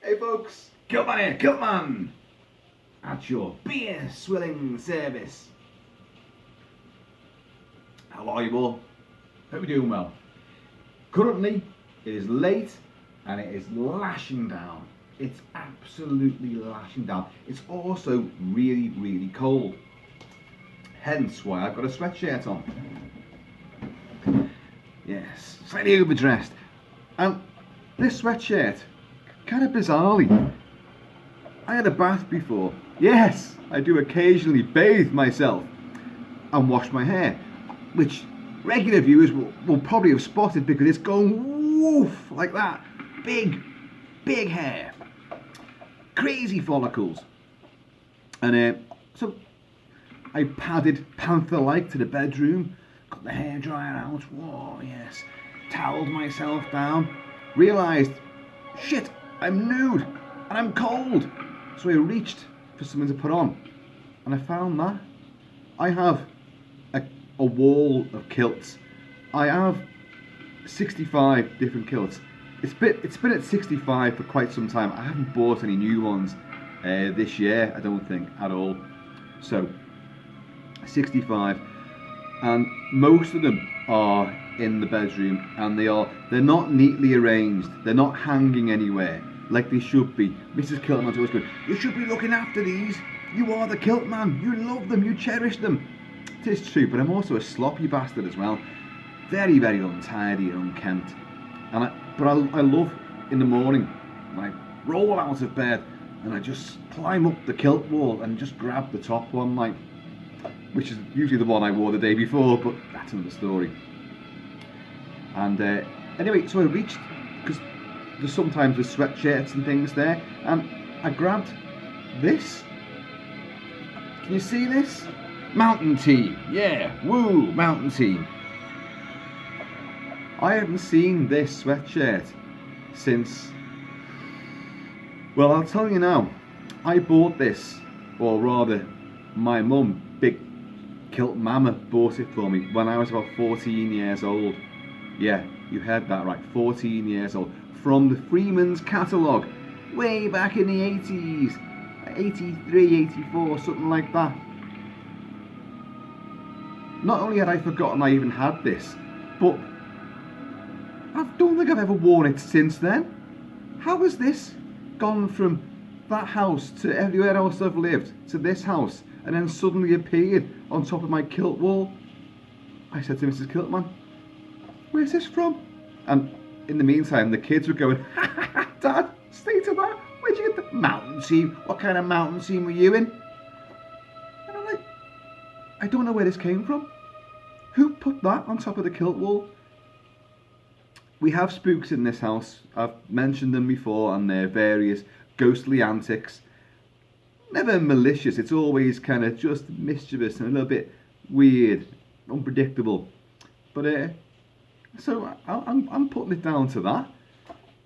Hey folks, Kilt-Man here, Kilt-Man! At your beer swilling service. How are you all? Hope you're doing well. Currently, it is late and it is lashing down. It's absolutely lashing down. It's also really, really cold. Hence why I've got a sweatshirt on. Yes, slightly overdressed. And this sweatshirt, kind of bizarrely, I had a bath before. Yes, I do occasionally bathe myself and wash my hair, which regular viewers will probably have spotted because it's going woof like that. Big hair. Crazy follicles. And so I padded panther-like to the bedroom, got the hairdryer out, whoa, yes, toweled myself down, realised, shit, I'm nude and I'm cold. So I reached for something to put on and I found that. I have a wall of kilts. I have 65 different kilts. It's been at 65 for quite some time. I haven't bought any new ones this year, I don't think, at all. So 65, and most of them are in the bedroom, and they're not neatly arranged. They're not hanging anywhere like they should be. Mrs. Kilt-Man's always going, you should be looking after these. You are the Kilt-Man. You love them. You cherish them. It is true, but I'm also a sloppy bastard as well. Very, very untidy and unkempt. But I love in the morning when I roll out of bed and I just climb up the kilt wall and just grab the top one, which is usually the one I wore the day before, but that's another story. And anyway, so I reached, because there's sometimes with sweatshirts and things there, and I grabbed this. Can you see this? Mountain Team, yeah, woo, Mountain Team. I haven't seen this sweatshirt since, well, I'll tell you now, I bought this, or rather, my mum, Big Kilt Mama, bought it for me when I was about 14 years old. Yeah, you heard that right, 14 years old. From the Freeman's catalogue, way back in the 80s, 83, 84, something like that. Not only had I forgotten I even had this, but I don't think I've ever worn it since then. How has this gone from that house to everywhere else I've lived, to this house, and then suddenly appeared on top of my kilt wall? I said to Mrs. Kilt-Man, where's this from? And in the meantime, the kids were going, Dad, stay to that. Where'd you get the Mountain Team? What kind of Mountain Team were you in? And I'm like, I don't know where this came from. Who put that on top of the kilt wall? We have spooks in this house. I've mentioned them before and their various ghostly antics. Never malicious, it's always kind of just mischievous and a little bit weird, unpredictable. But so I'm putting it down to that.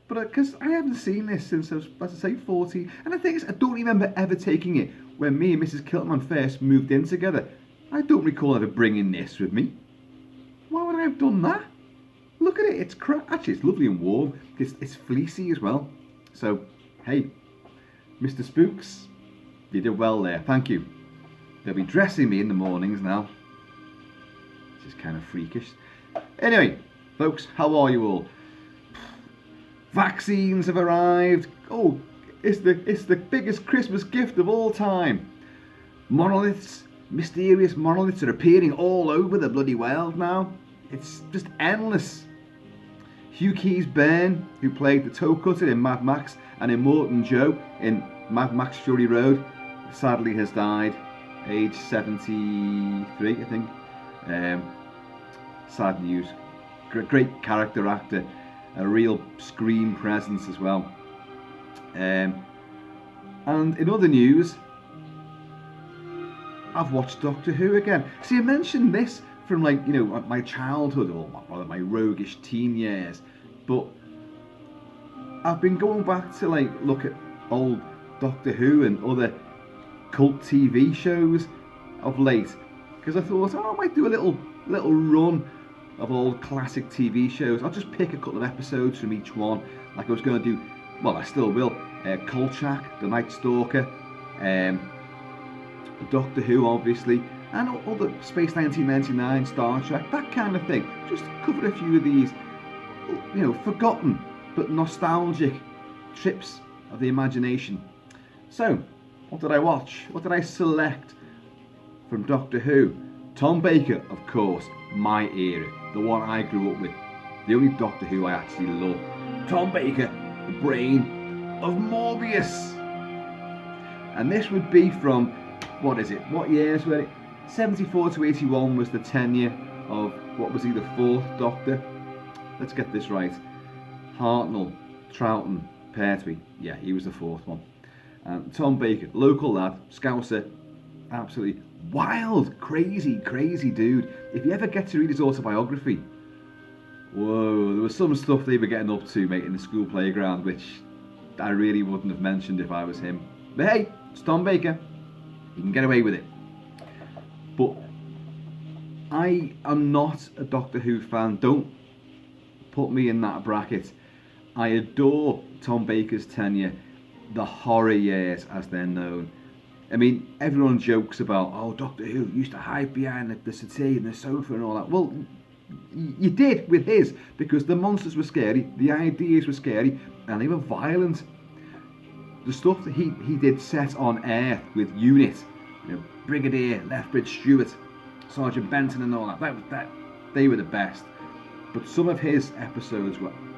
But because I haven't seen this since I was, as I say, 14. And the thing is, I don't remember ever taking it when me and Mrs. Kilt-Man first moved in together. I don't recall ever bringing this with me. Why would I have done that? Look at it, it's actually it's lovely and warm. It's fleecy as well. So, hey, Mr. Spooks, you did well there, thank you. They'll be dressing me in the mornings now. This is kind of freakish. Anyway, folks, how are you all? Vaccines have arrived. Oh, it's the biggest Christmas gift of all time. Monoliths, mysterious monoliths are appearing all over the bloody world now. It's just endless. Hugh Keys-Byrne, who played the toe cutter in Mad Max and Immortan Joe in Mad Max Fury Road, sadly has died, age 73, I think. Sad news. Great character actor, a real screen presence as well. And in other news, I've watched Doctor Who again. See, I mentioned this from my childhood or rather my roguish teen years, but I've been going back to look at old Doctor Who and other cult TV shows of late, because I thought, I might do a little run of old classic TV shows. I'll just pick a couple of episodes from each one, like I was going to do well, I still will, Kolchak, the Night Stalker, Doctor Who, obviously, and all the Space 1999, Star Trek, that kind of thing. Just cover a few of these, you know, forgotten but nostalgic trips of the imagination. So, what did I watch? What did I select from Doctor Who? Tom Baker, of course, my era, the one I grew up with, the only Doctor Who I actually love. Tom Baker, the brain of Morbius. And this would be from, what is it? What years were it? 74 to 81 was the tenure of, what was he, the fourth Doctor? Let's get this right. Hartnell, Troughton, Pertwee. Yeah, he was the fourth one. Tom Baker, local lad, Scouser, absolutely wild, crazy, crazy dude. If you ever get to read his autobiography, whoa, there was some stuff they were getting up to, mate, in the school playground, which I really wouldn't have mentioned if I was him. But hey, it's Tom Baker. He can get away with it. But I am not a Doctor Who fan. Don't put me in that bracket. I adore Tom Baker's tenure, the horror years as they're known. I mean, everyone jokes about, oh, Doctor Who used to hide behind the settee and the sofa and all that. Well, you did with his, because the monsters were scary, the ideas were scary, and they were violent. The stuff that he did set on Earth with Unit, you know, Brigadier Lethbridge Stewart, Sergeant Benton and all that, they were the best. But some of his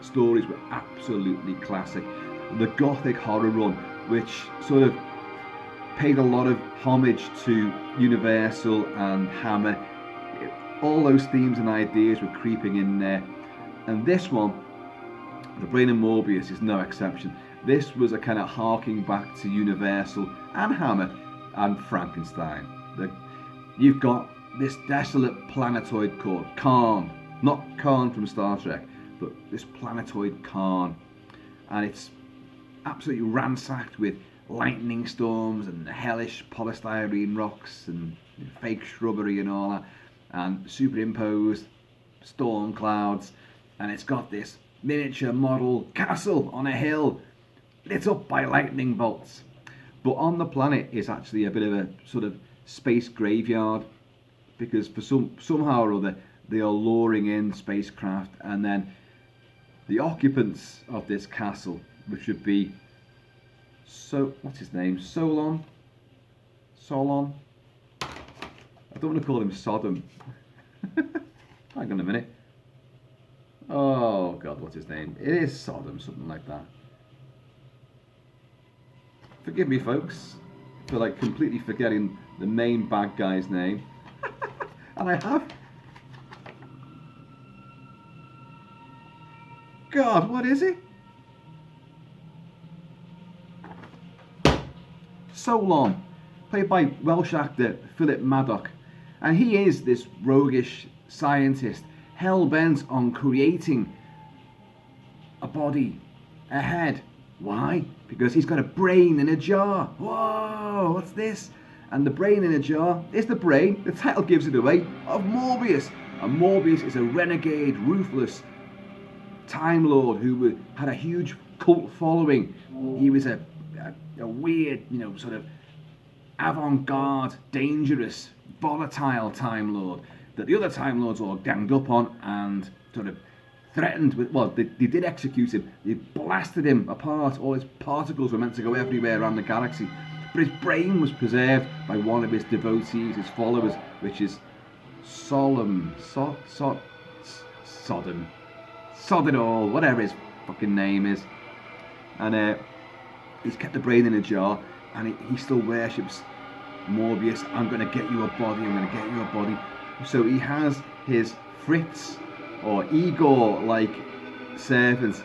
stories were absolutely classic. The Gothic horror run, which sort of paid a lot of homage to Universal and Hammer. All those themes and ideas were creeping in there. And this one, The Brain of Morbius, is no exception. This was a kind of harking back to Universal and Hammer and Frankenstein. You've got this desolate planetoid called Khan. Not Khan from Star Trek, but this planetoid Khan. And it's absolutely ransacked with lightning storms and hellish polystyrene rocks and fake shrubbery and all that, and superimposed storm clouds. And it's got this miniature model castle on a hill lit up by lightning bolts. But on the planet is actually a bit of a sort of space graveyard, because for somehow or other they are luring in spacecraft, and then the occupants of this castle, which would be what's his name? Solon? I don't want to call him Sodom. Hang on a minute. Oh God, what's his name? It is Sodom, something like that. Forgive me, folks, for like completely forgetting the main bad guy's name. And I have. God, what is it? Solon, played by Welsh actor Philip Maddock. And he is this roguish scientist, hell-bent on creating a body, a head. Why? Because he's got a brain in a jar. Whoa, what's this? And the brain in a jar is the brain, the title gives it away, of Morbius. And Morbius is a renegade, ruthless Timelord who had a huge cult following. He was a weird, sort of avant-garde, dangerous, volatile Time Lord that the other Time Lords all ganged up on and sort of threatened with. Well, they did execute him. They blasted him apart. All his particles were meant to go everywhere around the galaxy. But his brain was preserved by one of his devotees, his followers, which is Sodom, Sodinol, whatever his fucking name is. And he's kept the brain in a jar, and he still worships Morbius. I'm going to get you a body, I'm going to get you a body. So he has his Fritz, or Igor-like servant,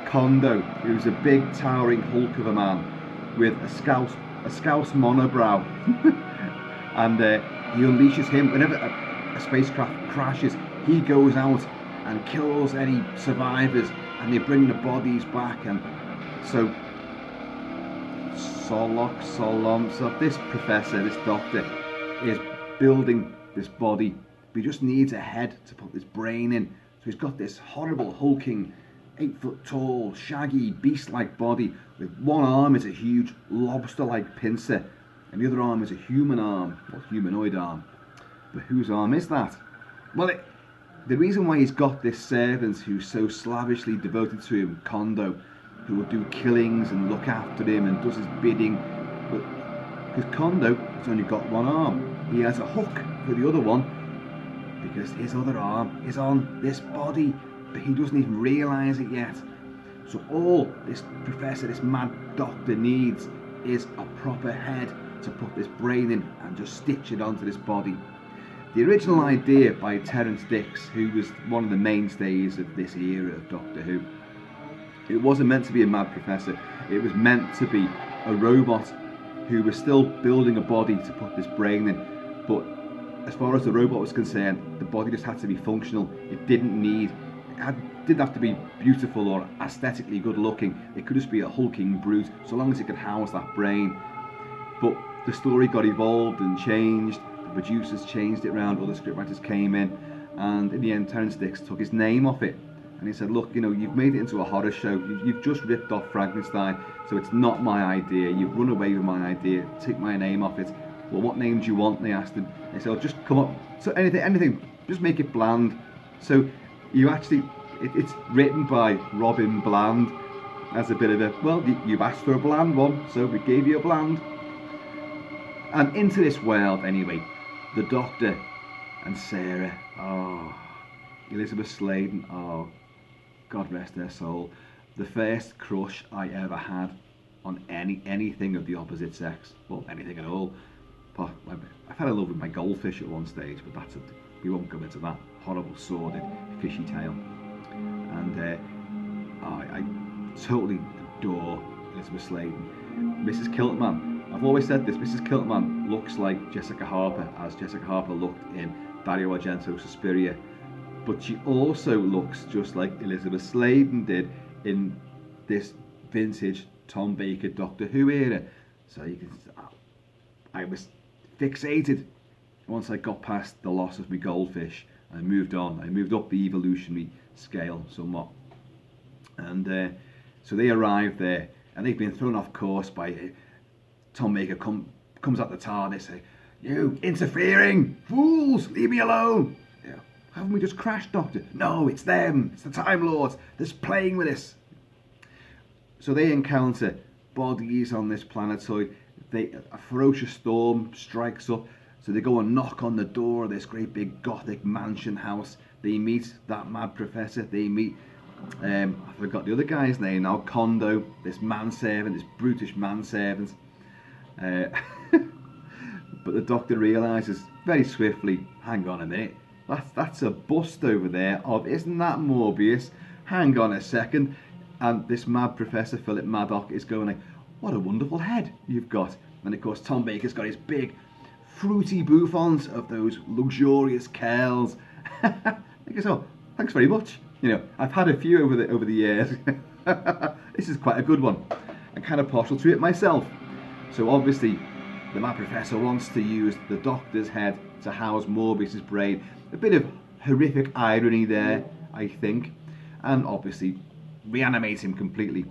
Kondo, who's a big towering hulk of a man with a scouse monobrow. And he unleashes him. Whenever a spacecraft crashes, he goes out and kills any survivors, and they bring the bodies back. And so so this professor, this doctor, is building this body, but he just needs a head to put this brain in. So he's got this horrible hulking 8 foot tall, shaggy, beast-like body. With one arm is a huge lobster-like pincer, and the other arm is a human arm, or humanoid arm. But whose arm is that? Well, the reason why he's got this servant who's so slavishly devoted to him, Kondo, who will do killings and look after him and does his bidding, because Kondo has only got one arm. He has a hook for the other one, because his other arm is on this body, but he doesn't even realise it yet. So all this professor, this mad doctor needs is a proper head to put this brain in and just stitch it onto this body. The original idea by Terrance Dicks, who was one of the mainstays of this era of Doctor Who, it wasn't meant to be a mad professor. It was meant to be a robot who was still building a body to put this brain in. But as far as the robot was concerned, the body just had to be functional. It didn't have to be beautiful or aesthetically good looking. It could just be a hulking brute, so long as it could house that brain. But the story got evolved and changed. The producers changed it around, other scriptwriters came in, and in the end Terrance Dicks took his name off it. And he said, look, you've made it into a horror show. You've just ripped off Frankenstein, so it's not my idea. You've run away with my idea. Take my name off it. Well, what name do you want? They asked him. They said, just come up. So anything. Just make it bland. So you actually, it's written by Robin Bland as a bit of a, well, you've asked for a bland one, so we gave you a bland. And into this world, anyway, the Doctor and Sarah, Elizabeth Sladen, God rest her soul, the first crush I ever had on anything of the opposite sex, well, anything at all. I fell in love with my goldfish at one stage, but we won't go into that horrible, sordid, fishy tale. And I totally adore Elizabeth Sladen. Mrs. Kilt-Man, I've always said this, Mrs. Kilt-Man looks like Jessica Harper, as Jessica Harper looked in Dario Argento's Suspiria. But she also looks just like Elizabeth Sladen did in this vintage Tom Baker Doctor Who era. So you can, I was fixated once I got past the loss of my goldfish. I moved on. I moved up the evolutionary scale somewhat. And so they arrived there, and they've been thrown off course by Tom Baker. Comes out the TARDIS, say, "You interfering fools! Leave me alone." Haven't we just crashed, Doctor? No, it's them. It's the Time Lords. They're playing with us. So they encounter bodies on this planetoid. A ferocious storm strikes up. So they go and knock on the door of this great big gothic mansion house. They meet that mad professor. They meet, I forgot the other guy's name now, Kondo, this manservant, this brutish manservant. But the Doctor realises very swiftly, hang on a minute. That's a bust over there of, isn't that Morbius? Hang on a second. And this mad Professor Philip Maddock is going like, what a wonderful head you've got. And of course Tom Baker's got his big fruity bouffants of those luxurious curls. I guess, oh, thanks very much. I've had a few over the years. This is quite a good one. I'm kind of partial to it myself. So obviously the mad Professor wants to use the Doctor's head to house Morbius's brain. A bit of horrific irony there, I think, and obviously reanimate him completely.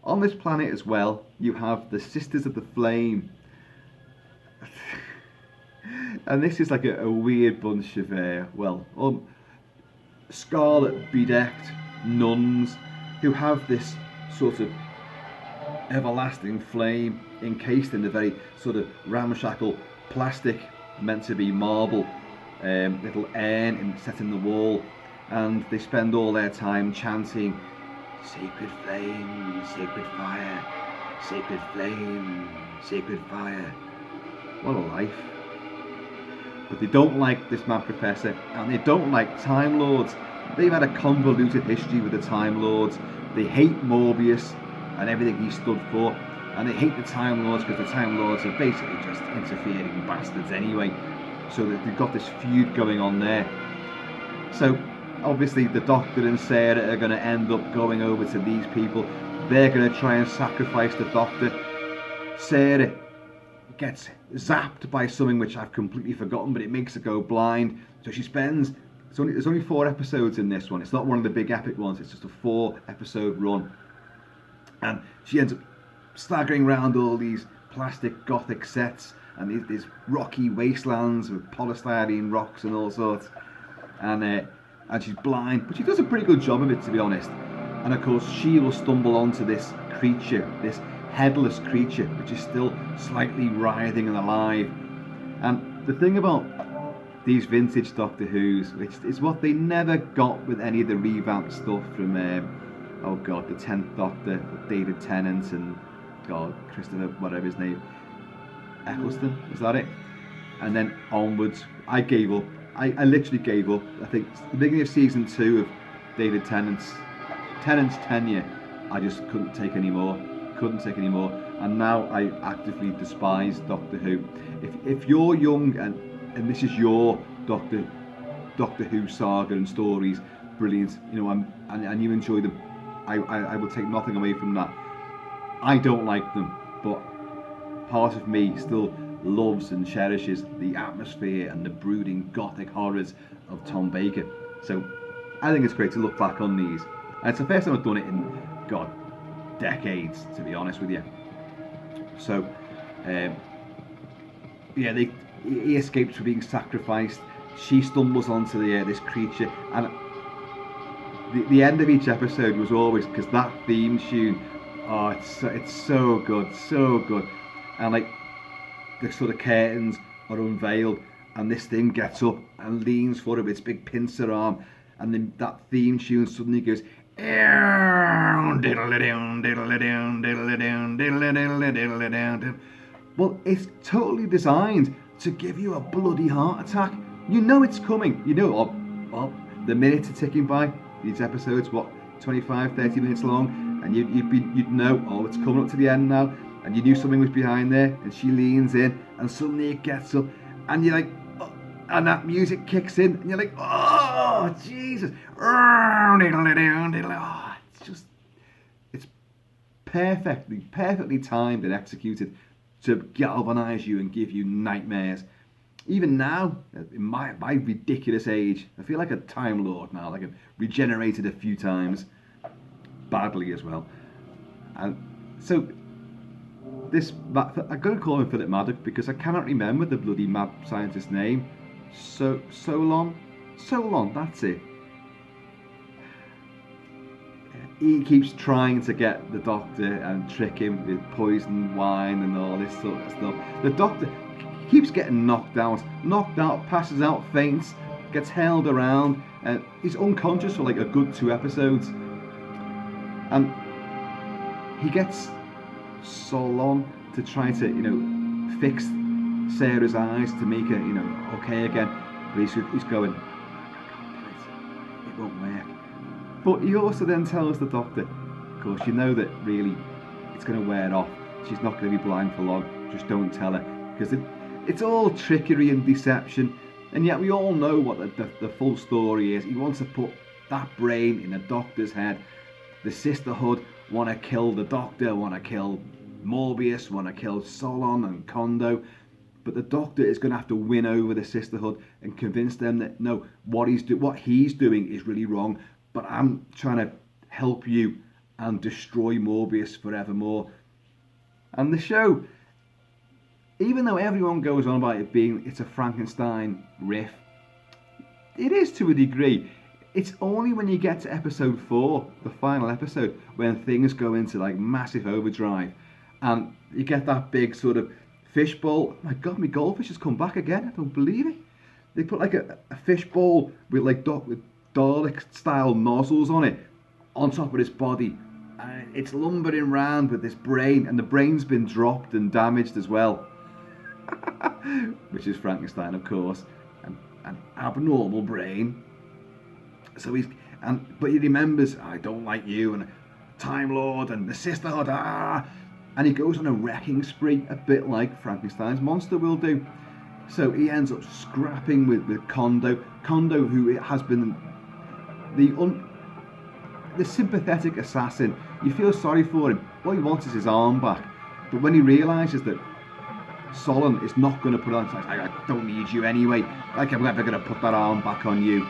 On this planet as well, you have the Sisters of the Flame. And this is like a weird bunch of, scarlet bedecked nuns who have this sort of everlasting flame encased in a very sort of ramshackle plastic, meant to be marble, little urn set in the wall, and they spend all their time chanting, "Sacred flame, sacred fire, sacred flame, sacred fire." What a life. But they don't like this mad professor, and they don't like Time Lords. They've had a convoluted history with the Time Lords. They hate Morbius and everything he stood for, and they hate the Time Lords because the Time Lords are basically just interfering bastards anyway. So they've got this feud going on there. So obviously the Doctor and Sarah are going to end up going over to these people. They're going to try and sacrifice the Doctor. Sarah gets zapped by something which I've completely forgotten, but it makes her go blind. So she spends There's only 4 episodes in this one. It's not one of the big epic ones. It's just a 4-episode run, and she ends up staggering around all these plastic gothic sets and these rocky wastelands with polystyrene rocks and all sorts, and she's blind, but she does a pretty good job of it, to be honest. And of course, she will stumble onto this creature, this headless creature, which is still slightly writhing and alive. And the thing about these vintage Doctor Who's, which is what they never got with any of the revamped stuff from, the 10th Doctor, David Tennant and, Christopher, whatever his name, Eccleston, is that it? And then onwards, I gave up. I literally gave up. I think the beginning of season 2 of David Tennant's tenure, I just couldn't take any more. And now I actively despise Doctor Who. If you're young and this is your Doctor Who saga and stories, brilliant, and you enjoy them, I will take nothing away from that. I don't like them, but part of me still loves and cherishes the atmosphere and the brooding gothic horrors of Tom Baker. So I think it's great to look back on these. And it's the first time I've done it in, decades, to be honest with you. So, he escapes from being sacrificed. She stumbles onto this creature, and the end of each episode was always, because that theme tune, it's so good, and like the sort of curtains are unveiled, and this thing gets up and leans forward with its big pincer arm, and then that theme tune suddenly goes. Well, it's totally designed to give you a bloody heart attack. You know it's coming. You know, the minutes are ticking by. These episodes, 25, 30 minutes long, and you'd know, it's coming up to the end now, and you knew something was behind there, and she leans in, and suddenly it gets up, and you're like, and that music kicks in, and you're like, oh, Jesus. It's perfectly timed and executed to galvanise you and give you nightmares. Even now, in my ridiculous age, I feel like a Time Lord now, like I've regenerated a few times, badly as well. And so, I'm going to call him Philip Maddock because I cannot remember the bloody mad scientist's name. Solon, that's it. He keeps trying to get the Doctor and trick him with poisoned wine and all this sort of stuff. The Doctor keeps getting knocked out, passes out, faints, gets held around, and he's unconscious for like a good 2 episodes. And he gets Solon to try to, fix Sarah's eyes to make her, okay again. But he's going, it won't work. But he also then tells the Doctor, of course, that really it's going to wear off. She's not going to be blind for long. Just don't tell her. Because it's all trickery and deception. And yet we all know what the full story is. He wants to put that brain in the Doctor's head. The Sisterhood want to kill the Doctor, want to kill Morbius, want to kill Solon and Kondo. But the Doctor is going to have to win over the Sisterhood and convince them that, no, what he's doing is really wrong. But I'm trying to help you and destroy Morbius forevermore. And the show, even though everyone goes on about it's a Frankenstein riff, it is to a degree. It's only when you get to episode 4, the final episode, when things go into like massive overdrive, and you get that big sort of fishbowl. Oh my God, my goldfish has come back again. I don't believe it. They put like a fishbowl with like Dalek-style nozzles on it, on top of his body. And it's lumbering around with this brain, and the brain's been dropped and damaged as well. Which is Frankenstein, of course. An abnormal brain. So but he remembers, I don't like you, and Timelord, and the Sisterhood, and he goes on a wrecking spree, a bit like Frankenstein's monster will do. So he ends up scrapping with Kondo, who has been the sympathetic assassin. You feel sorry for him. All he wants is his arm back. But when he realises that Solon is not going to put on, I don't need you anyway. Like, I'm never going to put that arm back on you.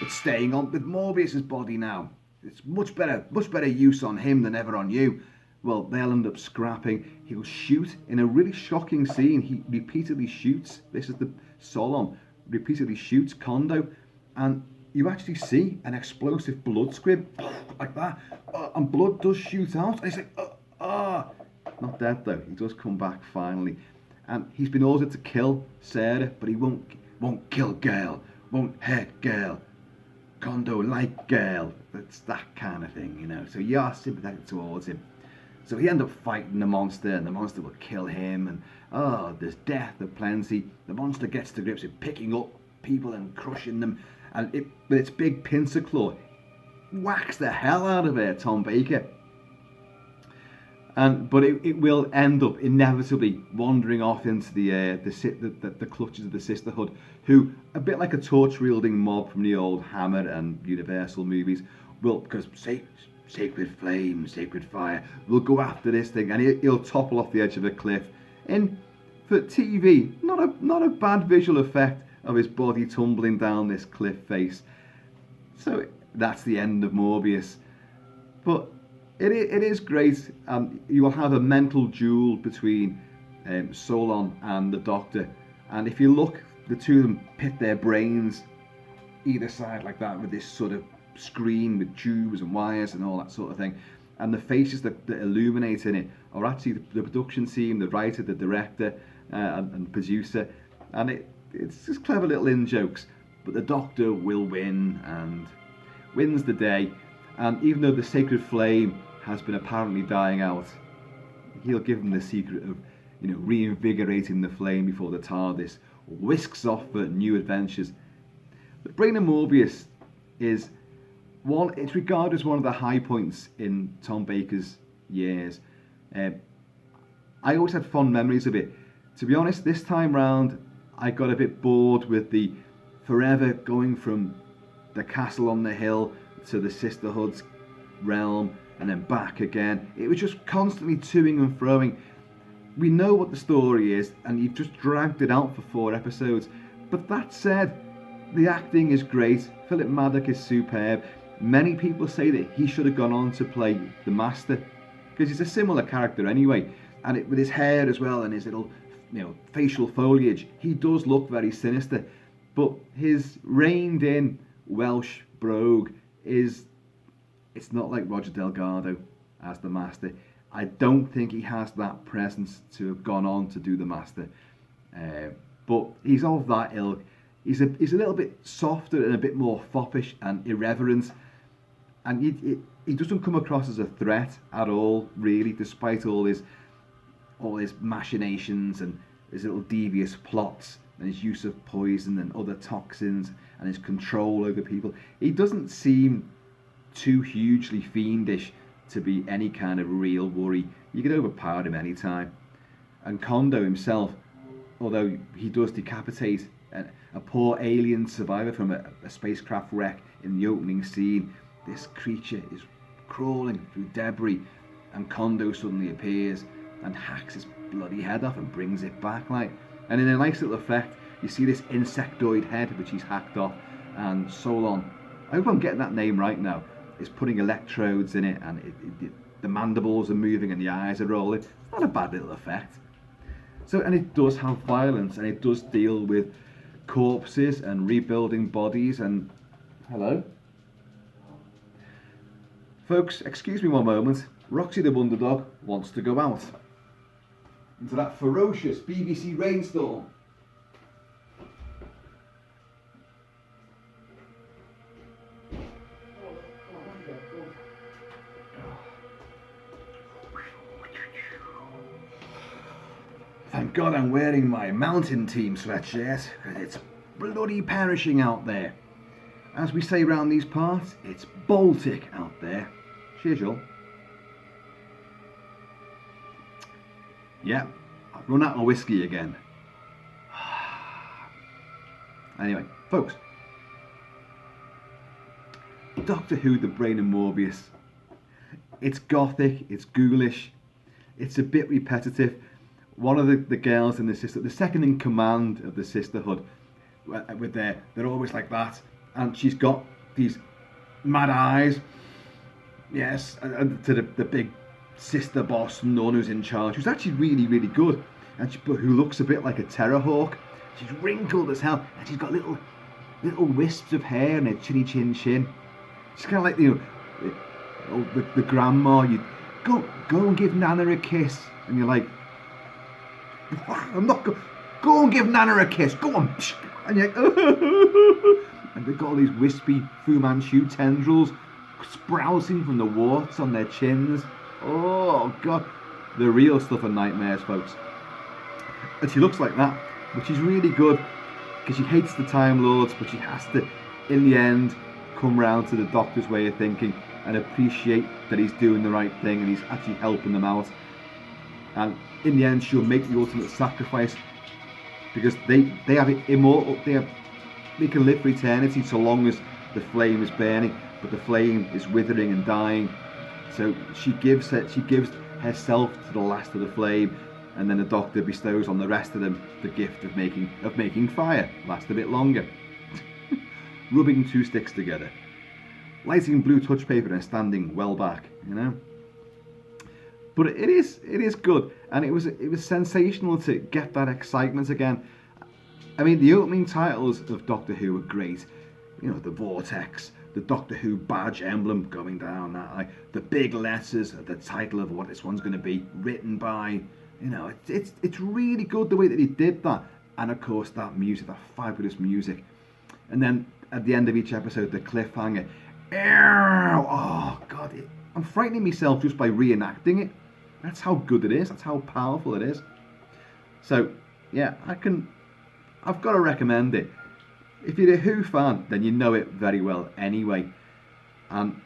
It's staying on with Morbius's body now. It's much better use on him than ever on you. Well, they'll end up scrapping. He'll shoot in a really shocking scene. He repeatedly shoots. This is the Solon. Repeatedly shoots Kondo, and you actually see an explosive blood squib like that, and blood does shoot out. And he's like, not dead though. He does come back finally, and he's been ordered to kill Sarah, but he won't kill girl, won't hurt girl. Kondo like girl. That's that kind of thing, you know. So you are sympathetic towards him. So he ends up fighting the monster, and the monster will kill him, and there's death aplenty. The monster gets to grips with picking up people and crushing them, and with its big pincer claw, whacks the hell out of Tom Baker. But it will end up inevitably wandering off into the clutches of the Sisterhood, who, a bit like a torch-wielding mob from the old Hammer and Universal movies, will, because sacred flame, sacred fire, will go after this thing, and he'll topple off the edge of a cliff. And for TV, not a bad visual effect of his body tumbling down this cliff face. So that's the end of Morbius. But it is great. You will have a mental duel between Solon and the Doctor, and if you look, the two of them pit their brains either side like that with this sort of screen with tubes and wires and all that sort of thing, and the faces that illuminate in it are actually the production team, the writer, the director, and producer, and it's just clever little in-jokes. But the Doctor will win, and wins the day, and even though the sacred flame has been apparently dying out, he'll give them the secret of, reinvigorating the flame before the TARDIS whisks off for new adventures. The Brain of Morbius is it's regarded as one of the high points in Tom Baker's years. I always had fond memories of it. To be honest, this time round, I got a bit bored with the forever going from the castle on the hill to the Sisterhood's realm and then back again. It was just constantly toing and froing. We know what the story is, and you've just dragged it out for 4 episodes. But that said, the acting is great. Philip Maddock is superb. Many people say that he should have gone on to play the Master, because he's a similar character anyway, and with his hair as well and his little facial foliage, he does look very sinister. But his reined in Welsh brogue it's not like Roger Delgado as the Master. I don't think he has that presence to have gone on to do the Master, but he's of that ilk. He's a little bit softer and a bit more foppish and irreverent, and he doesn't come across as a threat at all, really, despite all his machinations and his little devious plots and his use of poison and other toxins and his control over people. He doesn't seem too hugely fiendish to be any kind of real worry. You can overpower him anytime. And Kondo himself, although he does decapitate a poor alien survivor from a spacecraft wreck in the opening scene, this creature is crawling through debris, and Kondo suddenly appears and hacks his bloody head off and brings it back. And in a nice little effect, you see this insectoid head which he's hacked off, and Solon, I hope I'm getting that name right now, is putting electrodes in it, and the mandibles are moving and the eyes are rolling. It's not a bad little effect. So, and it does have violence, and it does deal with corpses and rebuilding bodies and... Hello? Folks, excuse me one moment. Roxy the Wonder Dog wants to go out into that ferocious BBC rainstorm. Thank God I'm wearing my mountain team sweatshirt, because it's bloody perishing out there. As we say round these parts, it's Baltic out there. Cheers, y'all. Yep, I've run out of whiskey again. Anyway, folks, Doctor Who, The Brain of Morbius. It's gothic, it's ghoulish, it's a bit repetitive. One of the girls in the second in command of the Sisterhood, they're always like that, and she's got these mad eyes. Yes, and to the big sister boss nun who's in charge, who's actually really, really good, and but who looks a bit like a terror hawk. She's wrinkled as hell, and she's got little wisps of hair and a chinny chin. She's kind of like the grandma. You go and give Nana a kiss, and you're like, I'm not go and give Nana a kiss. Go on, and you're like, and they've got all these wispy Fu Manchu tendrils sprouting from the warts on their chins. Oh god, the real stuff of nightmares, folks. And she looks like that, but she's really good because she hates the Time Lords, but she has to, in the end, come round to the Doctor's way of thinking and appreciate that he's doing the right thing and he's actually helping them out. And in the end, she'll make the ultimate sacrifice because they have it immortal. They can live for eternity so long as the flame is burning, but the flame is withering and dying. So she gives herself to the last of the flame, and then the Doctor bestows on the rest of them the gift of making fire last a bit longer. Rubbing two sticks together, lighting blue touch paper and standing well back, you know. But it is good, and it was sensational to get that excitement again. I mean, the opening titles of Doctor Who were great. You know, the Vortex, the Doctor Who badge emblem going down that, the big letters at the title of what this one's going to be, written by. You know, it's really good the way that he did that, and of course that music, that fabulous music, and then at the end of each episode the cliffhanger. Oh god, I'm frightening myself just by reenacting it. That's how good it is. That's how powerful it is. So yeah, I've got to recommend it. If you're a Who fan, then you know it very well anyway. And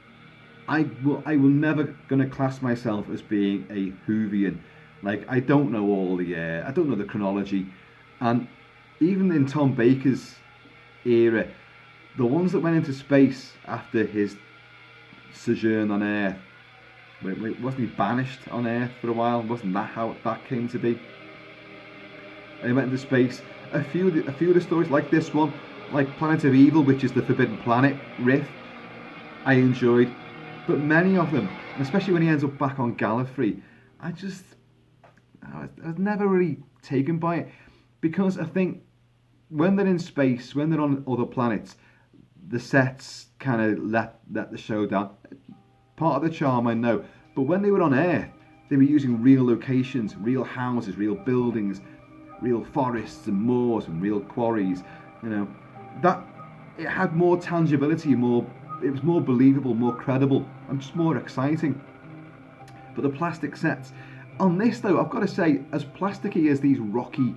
I will never gonna class myself as being a Whovian. Like, I don't know I don't know the chronology, and even in Tom Baker's era, the ones that went into space after his sojourn on Earth, wasn't he banished on Earth for a while? Wasn't that how that came to be? And he went into space. A few of the stories, like this one, like Planet of Evil, which is the Forbidden Planet riff, I enjoyed, but many of them, especially when he ends up back on Gallifrey, I was never really taken by it, because I think when they're in space, when they're on other planets, the sets kind of let the show down. Part of the charm, I know, but when they were on Earth, they were using real locations, real houses, real buildings, real forests and moors and real quarries. You know, that it had more tangibility, it was more believable, more credible, and just more exciting. But the plastic sets on this, though, I've got to say, as plasticky as these rocky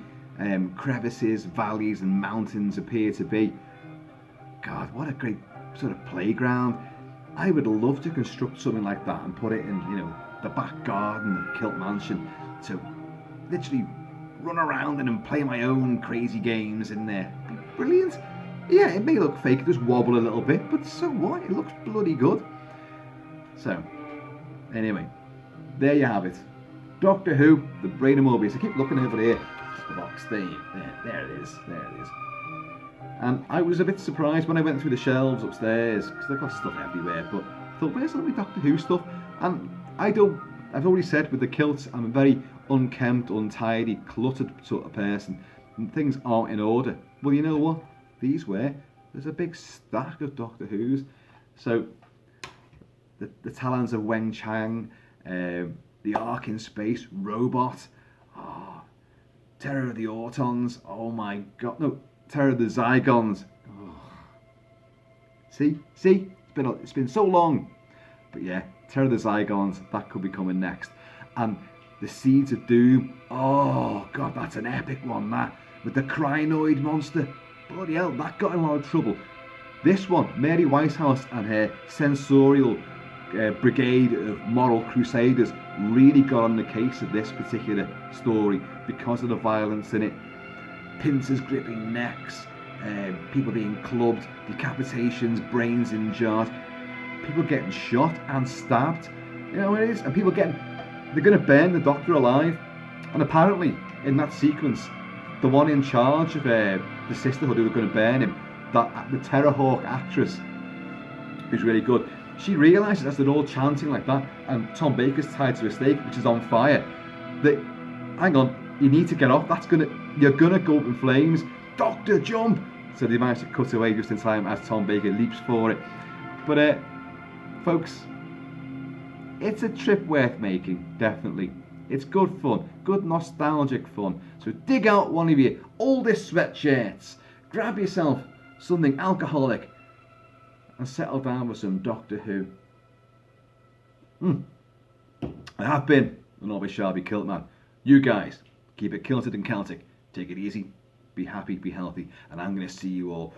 crevices, valleys and mountains appear to be, God, what a great sort of playground. I would love to construct something like that and put it in, you know, the back garden of Kilt Mansion, to literally run around and play my own crazy games in there. It'd be brilliant. Yeah, it may look fake, it does wobble a little bit, but so what? It looks bloody good. So, anyway, there you have it. Doctor Who, The Brain of Morbius. I keep looking over here. The box there it is. And I was a bit surprised when I went through the shelves upstairs, because they've got stuff everywhere, but I thought, where's all my Doctor Who stuff? And I've already said with the kilts, I'm a very unkempt, untidy, cluttered sort of person, and things aren't in order. Well, you know what? There's a big stack of Doctor Who's. So, the Talons of Weng Chang, the Ark in Space, Robot, Terror of the Autons, oh my god, no, Terror of the Zygons. Oh. See, it's been so long. But yeah, Terror of the Zygons, that could be coming next. And the Seeds of Doom, oh god, that's an epic one, that, with the Crinoid monster. Bloody hell, that got in a lot of trouble. This one, Mary Whitehouse and her sensorial brigade of moral crusaders really got on the case of this particular story because of the violence in it. Pincers gripping necks, people being clubbed, decapitations, brains in jars, people getting shot and stabbed. You know what it is? And they're going to burn the Doctor alive. And apparently, in that sequence, the one in charge of the Sisterhood who were going to burn him, the Terrorhawk actress, who's really good. She realises as they're all chanting like that, and Tom Baker's tied to a stake which is on fire, that hang on, you need to get off. You're gonna go up in flames. Doctor, jump! So they manage to cut away just in time as Tom Baker leaps for it. But folks, it's a trip worth making, definitely. It's good fun, good nostalgic fun. So dig out one of your oldest sweatshirts, grab yourself something alcoholic, and settle down with some Doctor Who. I have been, and always shall be, Kilt-Man. You guys, keep it kilted and Celtic. Take it easy, be happy, be healthy, and I'm going to see you all.